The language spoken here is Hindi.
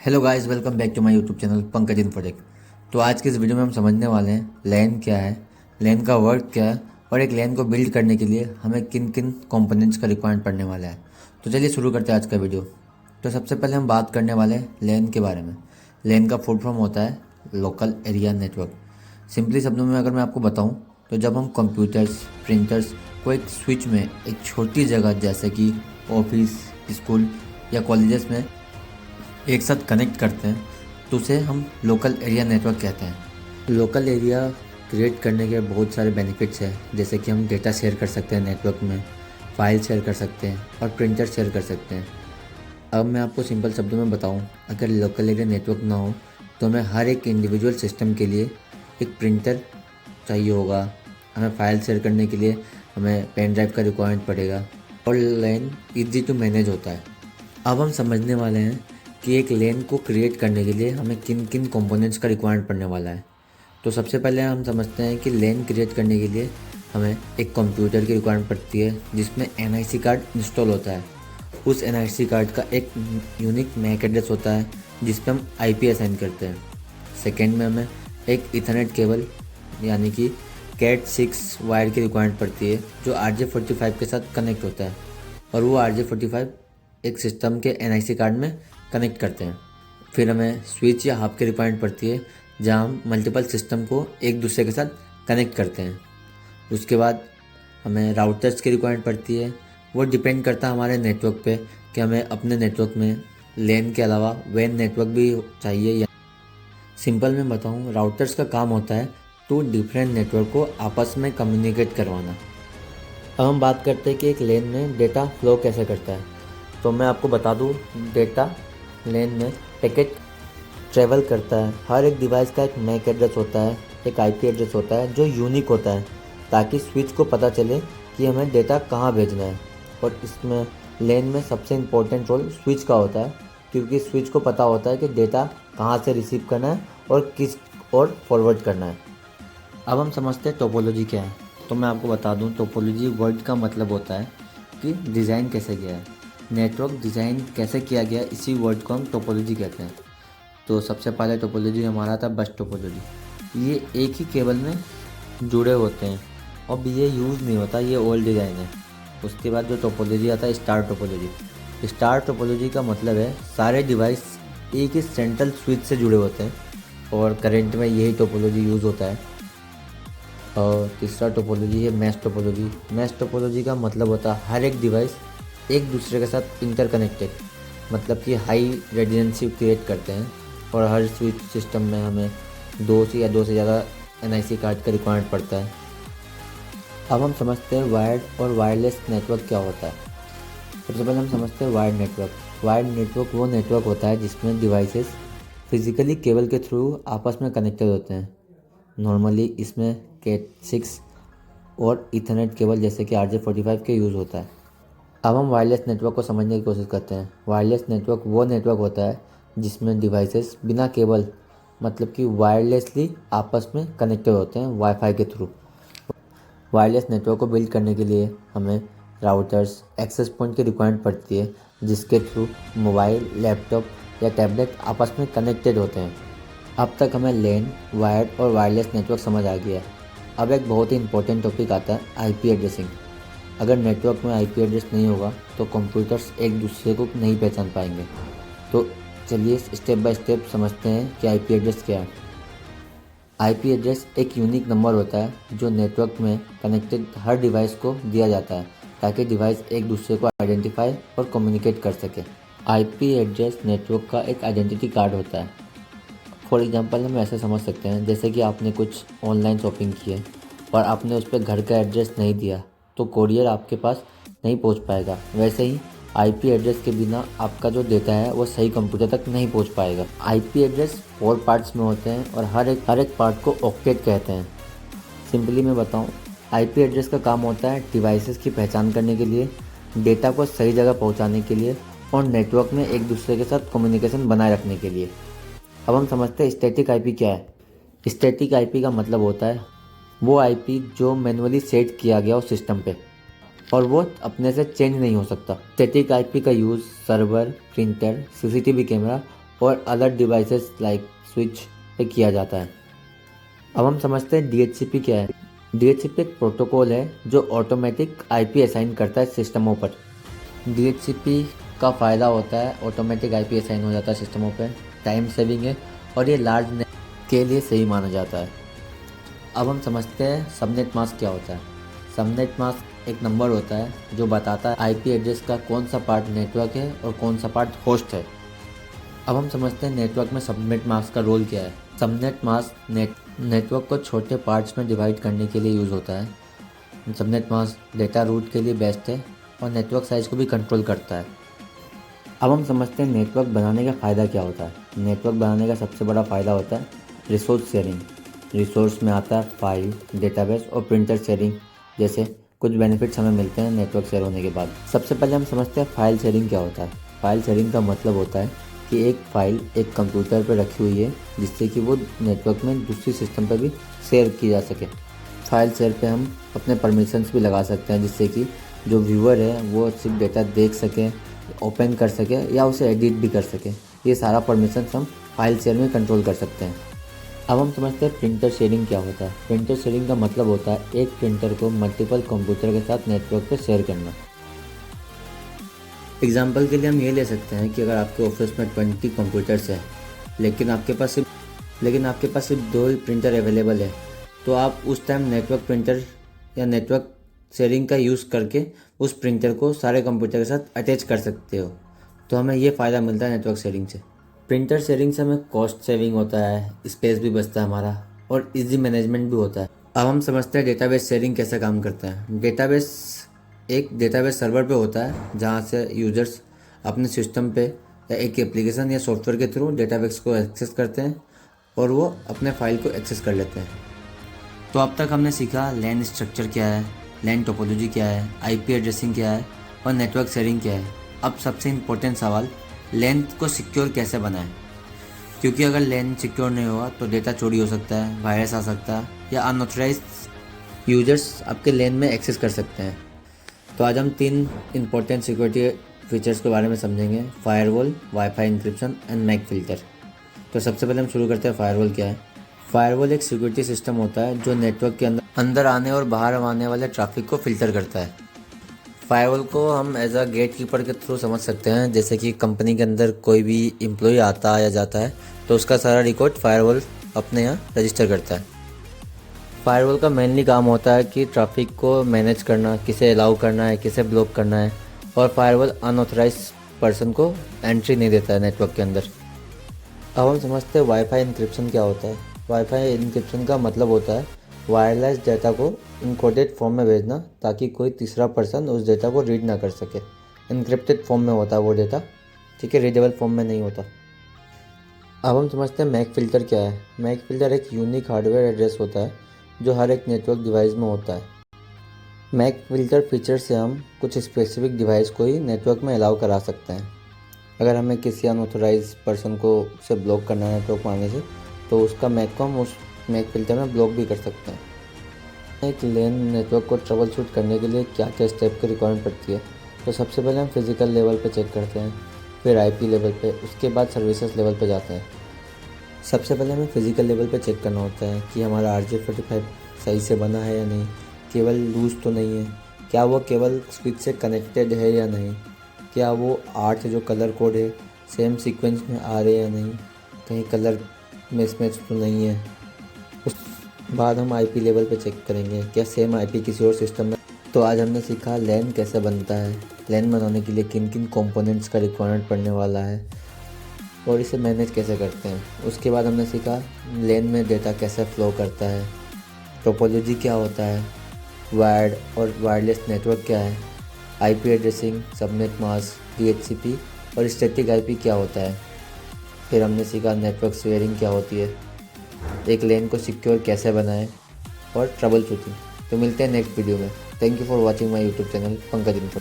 Hello guys, welcome back to my YouTube channel Pankaj Infotech. तो आज की इस वीडियो में हम समझने वाले हैं लैन क्या है, लैन का वर्क क्या है और एक लैन को बिल्ड करने के लिए हमें किन किन कंपोनेंट्स का रिक्वायरमेंट पड़ने वाला है। तो चलिए शुरू करते हैं आज का वीडियो। तो सबसे पहले हम बात करने वाले हैं लैन के बारे में। लैन का फुल फॉर्म होता है लोकल एरिया नेटवर्क। सिंपली शब्दों में अगर मैं आपको बताऊँ तो जब हम कंप्यूटर्स, प्रिंटर्स को एक स्विच में एक छोटी जगह जैसे कि ऑफिस, स्कूल या कॉलेजेस में एक साथ कनेक्ट करते हैं तो उसे हम लोकल एरिया नेटवर्क कहते हैं। लोकल एरिया क्रिएट करने के बहुत सारे बेनिफिट्स हैं, जैसे कि हम डेटा शेयर कर सकते हैं नेटवर्क में, फाइल शेयर कर सकते हैं और प्रिंटर शेयर कर सकते हैं। अब मैं आपको सिंपल शब्दों में बताऊं, अगर लोकल एरिया नेटवर्क ना हो तो हमें हर एक इंडिविजुअल सिस्टम के लिए एक प्रिंटर चाहिए होगा, हमें फाइल शेयर करने के लिए हमें पेन ड्राइव का रिक्वायरमेंट पड़ेगा और लैन ईजी टू मैनेज होता है। अब हम समझने वाले हैं कि एक लैन को क्रिएट करने के लिए हमें किन किन कंपोनेंट्स का रिक्वायरमेंट पड़ने वाला है। तो सबसे पहले हम समझते हैं कि लैन क्रिएट करने के लिए हमें एक कंप्यूटर की रिक्वायरमेंट पड़ती है जिसमें एनआईसी कार्ड इंस्टॉल होता है। उस एनआईसी कार्ड का एक यूनिक मैक एड्रेस होता है जिस पे हम आईपी असाइन करते हैं। सेकेंड में हमें एक इथरनेट केबल यानी कि कैट 6 वायर की रिक्वायरमेंट पड़ती है जो RJ45 के साथ कनेक्ट होता है और वो RJ45 एक सिस्टम के एनआईसी कार्ड में कनेक्ट करते हैं। फिर हमें स्विच या हब की रिक्वायरमेंट पड़ती है जहाँ हम मल्टीपल सिस्टम को एक दूसरे के साथ कनेक्ट करते हैं। उसके बाद हमें राउटर्स की रिक्वायरमेंट पड़ती है। वो डिपेंड करता है हमारे नेटवर्क पे कि हमें अपने नेटवर्क में लैन के अलावा वैन नेटवर्क भी चाहिए या। सिंपल में बताऊँ, राउटर्स का काम होता है टू डिफरेंट नेटवर्क को आपस में कम्युनिकेट करवाना। अब हम बात करते हैं कि एक लैन में डेटा फ्लो कैसे करता है। तो मैं आपको बता दूँ, डेटा लैन में पैकेट ट्रेवल करता है। हर एक डिवाइस का एक मैक एड्रेस होता है, एक आईपी एड्रेस होता है जो यूनिक होता है ताकि स्विच को पता चले कि हमें डेटा कहाँ भेजना है। और इसमें लैन में सबसे इम्पोर्टेंट रोल स्विच का होता है क्योंकि स्विच को पता होता है कि डेटा कहाँ से रिसीव करना है और किस और फॉरवर्ड करना है। अब हम समझते हैं टोपोलॉजी क्या है। तो मैं आपको बता दूं, टोपोलॉजी वर्ड का मतलब होता है कि डिज़ाइन कैसे किया है, नेटवर्क डिज़ाइन कैसे किया गया, इसी वर्ड को हम टोपोलॉजी कहते हैं। तो सबसे पहले टोपोलॉजी हमारा था बस टोपोलॉजी। ये एक ही केबल में जुड़े होते हैं, अब ये यूज़ नहीं होता, ये ओल्ड डिज़ाइन है। उसके बाद जो टोपोलॉजी आता है स्टार टोपोलॉजी। स्टार टोपोलॉजी का मतलब है सारे डिवाइस एक ही सेंट्रल स्विच से जुड़े होते हैं और करंट में यही टोपोलॉजी यूज़ होता है। और तीसरा टोपोलॉजी है मैश टोपोलॉजी। मैश टोपोलॉजी का मतलब होता है हर एक डिवाइस एक दूसरे के साथ इंटरकनेक्टेड, मतलब कि हाई रेडिडेंसी क्रिएट करते हैं और हर स्विच सिस्टम में हमें दो से ज़्यादा एनआईसी कार्ड का रिक्वायरमेंट पड़ता है। अब हम समझते हैं वायर्ड और वायरलेस नेटवर्क क्या होता है। सबसे पहले हम समझते हैं वायर्ड नेटवर्क। वायर्ड नेटवर्क वो नेटवर्क होता है जिसमें डिवाइसेस फिजिकली केबल के थ्रू आपस में कनेक्टेड होते हैं। नॉर्मली इसमें कैट 6 और इथरनेट केबल जैसे कि RJ45 के यूज़ होता है। अब हम वायरलेस नेटवर्क को समझने की कोशिश करते हैं। वायरलेस नेटवर्क वो नेटवर्क होता है जिसमें डिवाइसेस बिना केबल मतलब कि वायरलेसली आपस में कनेक्टेड होते हैं वाईफाई के थ्रू। वायरलेस नेटवर्क को बिल्ड करने के लिए हमें राउटर्स, एक्सेस पॉइंट की रिक्वायरमेंट पड़ती है जिसके थ्रू मोबाइल, लैपटॉप या टैबलेट आपस में कनेक्टेड होते हैं। अब तक हमें लैन, वायर्ड और वायरलेस नेटवर्क समझ आ गया है। अब एक बहुत ही इंपॉर्टेंट टॉपिक आता है आईपी एड्रेसिंग। अगर नेटवर्क में आईपी एड्रेस नहीं होगा तो कंप्यूटर्स एक दूसरे को नहीं पहचान पाएंगे। तो चलिए स्टेप बाय स्टेप समझते हैं कि आईपी एड्रेस क्या है। आईपी एड्रेस एक यूनिक नंबर होता है जो नेटवर्क में कनेक्टेड हर डिवाइस को दिया जाता है ताकि डिवाइस एक दूसरे को आइडेंटिफाई और कम्युनिकेट कर सके। आईपी एड्रेस नेटवर्क का एक आइडेंटिटी कार्ड होता है। फॉर एग्जांपल हम ऐसे समझ सकते हैं, जैसे कि आपने कुछ ऑनलाइन शॉपिंग की है और आपने उस पर घर का एड्रेस नहीं दिया तो कोरियर आपके पास नहीं पहुंच पाएगा। वैसे ही आईपी एड्रेस के बिना आपका जो डेटा है वो सही कंप्यूटर तक नहीं पहुंच पाएगा। आईपी एड्रेस 4 पार्ट्स में होते हैं और हर एक पार्ट को ऑक्टेट कहते हैं। सिंपली मैं बताऊं, आईपी एड्रेस का काम होता है डिवाइसेस की पहचान करने के लिए, डेटा को सही जगह पहुंचाने के लिए और नेटवर्क में एक दूसरे के साथ कम्युनिकेशन बनाए रखने के लिए। अब हम समझते हैं स्टैटिक आईपी क्या है। स्टैटिक आईपी का मतलब होता है वो आईपी जो मैनुअली सेट किया गया हो सिस्टम पे और वो अपने से चेंज नहीं हो सकता। स्टैटिक आईपी का use server, printer, CCTV camera और अलग डिवाइसेस लाइक स्विच पे किया जाता है। अब हम समझते हैं DHCP क्या है। DHCP एक प्रोटोकॉल है जो ऑटोमेटिक IP असाइन करता है सिस्टमों पर। DHCP का फ़ायदा होता है ऑटोमेटिक IP असाइन हो जाता है सिस्टमों पर, टाइम सेविंग है और ये लार्ज नेट के लिए सही माना जाता है। अब हम समझते हैं सबनेट मास्क क्या होता है। सबनेट मास्क एक नंबर होता है जो बताता है IP एड्रेस का कौन सा पार्ट नेटवर्क है और कौन सा पार्ट होस्ट है। अब हम समझते हैं नेटवर्क में सबनेट मास्क का रोल क्या है। सबनेट मास्क नेटवर्क को छोटे पार्ट्स में डिवाइड करने के लिए यूज़ होता है। सबनेट मास्क डेटा रूट के लिए बेस्ट है और नेटवर्क साइज को भी कंट्रोल करता है। अब हम समझते हैं नेटवर्क बनाने का फ़ायदा क्या होता है। नेटवर्क बनाने का सबसे बड़ा फ़ायदा होता है रिसोर्स शेयरिंग। रिसोर्स में आता है फाइल, डेटाबेस और प्रिंटर शेयरिंग जैसे कुछ बेनिफिट्स हमें मिलते हैं नेटवर्क शेयर होने के बाद। सबसे पहले हम समझते हैं फाइल शेयरिंग क्या होता है। फाइल शेयरिंग का मतलब होता है कि एक फ़ाइल एक कंप्यूटर पर रखी हुई है जिससे कि वो नेटवर्क में दूसरी सिस्टम पर भी शेयर की जा सके। फाइल शेयर पे हम अपने परमिशंस भी लगा सकते हैं जिससे कि जो व्यूअर है वो सिर्फ डेटा देख सके, ओपन कर सके या उसे एडिट भी कर सके। ये सारा परमिशंस हम फाइल शेयर में कंट्रोल कर सकते हैं। अब हम समझते हैं प्रिंटर शेयरिंग क्या होता है। प्रिंटर शेयरिंग का मतलब होता है एक प्रिंटर को मल्टीपल कंप्यूटर के साथ नेटवर्क पर शेयर करना। एग्जाम्पल के लिए हम ये ले सकते हैं कि अगर आपके ऑफिस में 20 कंप्यूटर्स हैं लेकिन आपके पास सिर्फ 2 ही प्रिंटर अवेलेबल है, तो आप उस टाइम नेटवर्क प्रिंटर या नेटवर्क शेयरिंग का यूज़ करके उस प्रिंटर को सारे कंप्यूटर के साथ अटैच कर सकते हो। तो हमें ये फ़ायदा मिलता है नेटवर्क शेयरिंग से। प्रिंटर शेयरिंग से हमें कॉस्ट सेविंग होता है, स्पेस भी बचता है हमारा और इजी मैनेजमेंट भी होता है। अब हम समझते हैं डेटाबेस शेयरिंग कैसे काम करता है। एक डेटाबेस सर्वर पे होता है जहाँ से यूजर्स अपने सिस्टम पे या एक एप्लीकेशन या सॉफ्टवेयर के थ्रू डेटाबेस को एक्सेस करते हैं और वो अपने फाइल को एक्सेस कर लेते हैं। तो अब तक हमने सीखा लैन स्ट्रक्चर क्या है, लैन टोपोलॉजी क्या है, IP एड्रेसिंग क्या है और नेटवर्क शेयरिंग क्या है। अब सबसे इम्पोर्टेंट सवाल, लैन को सिक्योर कैसे बनाएं, क्योंकि अगर लैन सिक्योर नहीं होगा तो डेटा चोरी हो सकता है, वायरस आ सकता है या अनऑथराइज्ड यूजर्स आपके लैन में एक्सेस कर सकते हैं। तो आज हम 3 इंपॉर्टेंट सिक्योरिटी फीचर्स के बारे में समझेंगे, firewall, WiFi encryption and MAC filter. तो सबसे पहले हम शुरू करते हैं फायरवॉल क्या है। फायरवॉल एक सिक्योरिटी सिस्टम होता है जो नेटवर्क के अंदर आने और बाहर आने वाले ट्रैफिक को फिल्टर करता है। फायरवॉल को हम एज अ गेट कीपर के थ्रू समझ सकते हैं। जैसे कि कंपनी के अंदर कोई भी एम्प्लॉय आता है या जाता है तो उसका सारा रिकॉर्ड फायरवॉल अपने यहाँ रजिस्टर करता है। फायरवॉल का मेनली काम होता है कि ट्रैफिक को मैनेज करना, किसे अलाउ करना है, किसे ब्लॉक करना है, और फायरवॉल अनऑथराइज्ड पर्सन को एंट्री नहीं देता है नेटवर्क के अंदर। अब हम समझते हैं वाईफाई इंक्रिप्शन क्या होता है। वाईफाई इंक्रिप्शन का मतलब होता है वायरलेस डेटा को इनकोडेड फॉर्म में भेजना ताकि कोई तीसरा पर्सन उस डेटा को रीड ना कर सके। इनक्रिप्टेड फॉर्म में होता है वो डेटा, ठीक है, रीडेबल फॉर्म में नहीं होता। अब हम समझते हैं मैक फ़िल्टर क्या है। मैक फ़िल्टर एक यूनिक हार्डवेयर एड्रेस होता है जो हर एक नेटवर्क डिवाइस में होता है। मैक फ़िल्टर फीचर से हम कुछ स्पेसिफिक डिवाइस को ही नेटवर्क में अलाउ करा सकते हैं। अगर हमें किसी अनऑथराइज पर्सन को से ब्लॉक करना है नेटवर्क में आने से, तो उसका मैक को हम उस मैक फ़िल्टर में ब्लॉक भी कर सकते हैं। एक लैन नेटवर्क को ट्रबल शूट करने के लिए क्या क्या स्टेप की रिक्वायरमेंट पड़ती है। तो सबसे पहले हम फिज़िकल लेवल पे चेक करते हैं, फिर IP लेवल पे, उसके बाद सर्विसेज लेवल पे जाते हैं। सबसे पहले हमें फिज़िकल लेवल पे चेक करना होता है कि हमारा RJ45 सही से बना है या नहीं, केवल लूज़ तो नहीं है, क्या वो केवल स्विच से कनेक्टेड है या नहीं, क्या वो 8 जो कलर कोड है सेम सीक्वेंस में आ रहे हैं या नहीं, कहीं कलर मिसमैच तो नहीं है। उस बाद हम IP लेवल पे चेक करेंगे क्या सेम IP किसी और सिस्टम में। तो आज हमने सीखा लैन कैसे बनता है, लैन बनाने के लिए किन किन कंपोनेंट्स का रिक्वायरमेंट पड़ने वाला है और इसे मैनेज कैसे करते हैं। उसके बाद हमने सीखा लैन में डेटा कैसे फ़्लो करता है, टोपोलॉजी क्या होता है, वायर्ड और वायरलेस नेटवर्क क्या है, IP addressing, subnet mask, DHCP और स्टैटिक IP क्या होता है। फिर हमने सीखा नेटवर्क शेयरिंग क्या होती है, एक लैन को सिक्योर कैसे बनाएं और ट्रबल शूटिंग। तो मिलते हैं नेक्स्ट वीडियो में। Thank you for watching my YouTube channel Pankaj info.